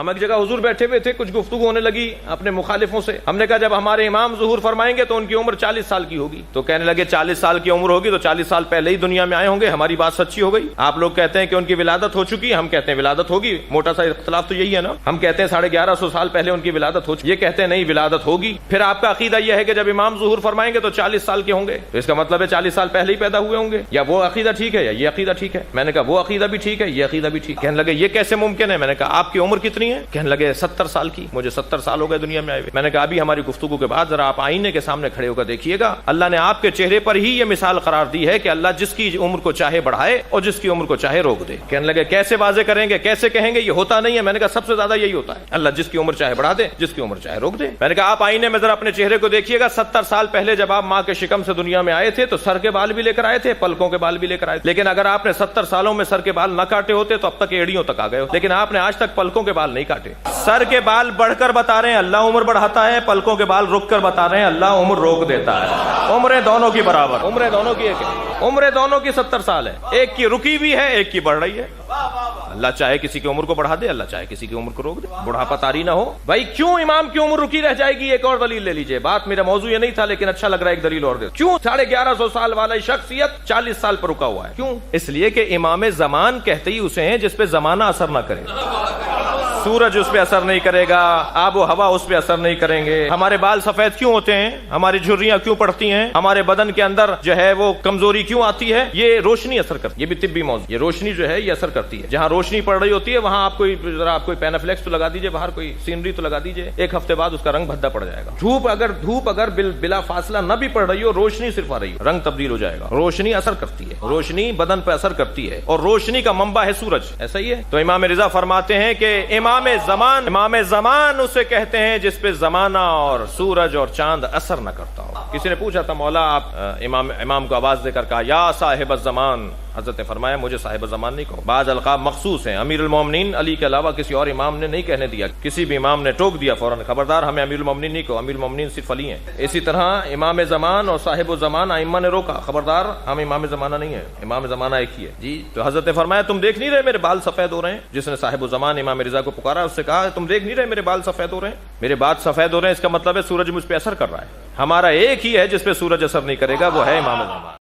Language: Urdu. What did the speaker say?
ہم ایک جگہ حضور بیٹھے ہوئے تھے, کچھ گفتگو ہونے لگی اپنے مخالفوں سے. ہم نے کہا جب ہمارے امام ظہور فرمائیں گے تو ان کی عمر 40 سال کی ہوگی. تو کہنے لگے 40 سال کی عمر ہوگی تو 40 سال پہلے ہی دنیا میں آئے ہوں گے, ہماری بات سچی ہو گئی. آپ لوگ کہتے ہیں کہ ان کی ولادت ہو چکی, ہم کہتے ہیں ولادت ہوگی, موٹا سا اختلاف تو یہی ہے نا. ہم کہتے ہیں 1150 سال پہلے ان کی ولادت ہو چکی, یہ کہتے ہیں نہیں ولادت ہوگی. پھر آپ کا عقیدہ یہ ہے کہ جب امام ظہور فرمائیں گے تو 40 سال کے ہوں گے, تو اس کا مطلب ہے 40 سال پہلے ہی پیدا ہوئے ہوں گے. یا وہ عقیدہ ٹھیک ہے یا یہ عقیدہ ٹھیک ہے. میں نے کہا وہ عقیدہ بھی ٹھیک ہے, یہ عقیدہ بھی ٹھیک. کہنے لگے یہ کیسے ممکن ہے. میں نے کہا آپ کی عمر کتنی ہے. کہنے لگے 70 سال کی. مجھے 70 سال ہو گئے دنیا میں آئے ہوئے. میں نے کہا ابھی ہماری گفتگو کے بعد ذرا آپ آئینے کے سامنے کھڑے ہو کر دیکھیے گا, اللہ نے آپ کے چہرے پر ہی یہ مثال قرار دی ہے کہ اللہ جس کی عمر کو چاہے بڑھائے اور جس کی عمر کو چاہے روک دے. کہنے لگے کیسے واضح کریں گے, کیسے کہیں گے, یہ ہوتا نہیں ہے. میں نے کہا سب سے زیادہ یہی ہوتا ہے, اللہ جس کی عمر چاہے بڑھا دے, جس کی عمر چاہے روک دے. میں نے کہا آپ آئینے میں ذرا اپنے چہرے کو دیکھیے گا, 70 سال پہلے جب آپ ماں کے شکم سے دنیا میں آئے تھے تو سر کے بال بھی لے کر آئے تھے, پلکوں کے بال بھی لے کر آئے تھے. لیکن اگر آپ نے 70 سالوں میں سر کے بال نہ کاٹے ہوتے تو اب تک ایڑیوں تک آ گئے ہو. لیکن آپ نے آج تک پلکوں کے بال نہیں کاٹے. سر کے بال بڑھ کر بتا رہے ہیں اللہ عمر بڑھاتا ہے, پلکوں کے بال رک کر بتا رہے ہیں اللہ عمر روک دیتا ہے. عمریں دونوں کی برابر, عمریں دونوں کی ایک ہے, عمریں دونوں کی 70 سال ہے. ایک کی رکی بھی ہے, ایک کی بڑھ رہی ہے. اللہ چاہے کسی کی عمر کو بڑھا دے, اللہ چاہے کسی کی عمر کو روک دے. بڑھاپا طاری نہ ہو. بھائی کیوں امام کی عمر رکی رہ جائے گی, ایک اور دلیل لے لیجئے. بات میرا موضوع یہ نہیں تھا لیکن اچھا لگ رہا ہے ایک دلیل اور دے. کیوں 1150 سال والا شخصیت 40 سال پر رکا ہوا ہے. کیوں؟ اس لیے کہ امام زمان کہتے ہی اسے ہیں جس پہ زمانہ اثر نہ کرے. سورج اس پہ اثر نہیں کرے گا, آب و ہوا اس پہ اثر نہیں کریں گے. ہمارے بال سفید کیوں ہوتے ہیں, ہماری جھریاں کیوں پڑتی ہیں, ہمارے بدن کے اندر جو ہے وہ کمزوری کیوں آتی ہے, یہ روشنی اثر کرتی ہے. یہ بھی طبی موضوع, یہ روشنی جو ہے یہ اثر کرتی ہے. جہاں روشنی پڑ رہی ہوتی ہے وہاں آپ کوئی ذرا آپ کوئی پینافلیکس تو لگا دیجئے, باہر کوئی سینری تو لگا دیجئے, ایک ہفتے بعد اس کا رنگ بھدا پڑ جائے گا. دھوپ اگر بلا فاصلہ نہ بھی پڑ رہی ہو, روشنی صرف آ رہی ہو, رنگ تبدیل ہو جائے گا. روشنی اثر کرتی ہے, روشنی بدن پہ اثر کرتی ہے, اور روشنی کا منبع ہے سورج. ایسا ہی ہے. تو امام رضا فرماتے ہیں کہ امام زمان اسے کہتے ہیں جس پہ زمانہ اور سورج اور چاند اثر نہ کرتا ہو. کسی نے پوچھا تھا مولا آپ امام کو آواز دے کر کہا یا صاحب الزمان, حضرت نے فرمایا مجھے صاحب الزمان نہیں کہو. بعض القاب مخصوص ہیں, امیر المومنین علی کے علاوہ کسی اور امام نے نہیں کہنے دیا. کسی بھی امام نے ٹوک دیا فوراً خبردار ہمیں امیر المومنین نہیں کہو, امیر المومنین صرف علی ہیں. اسی طرح امام زمان اور صاحب الزمان ائمہ نے روکا, خبردار ہم امام زمانہ نہیں ہیں, امام زمانہ ایک ہی ہے جی. تو حضرت نے فرمایا تم دیکھ نہیں رہے میرے بال سفید ہو رہے ہیں. جس نے صاحب الزمان امام رضا کو پکارا اس سے کہا تم دیکھ نہیں رہے میرے بال سفید ہو رہے ہیں, میرے بال سفید ہو رہے ہیں, اس کا مطلب ہے سورج مجھ پہ اثر کر رہا ہے. ہمارا ایک ہی ہے جس پہ سورج اثر نہیں کرے گا, وہ ہے امام زمان.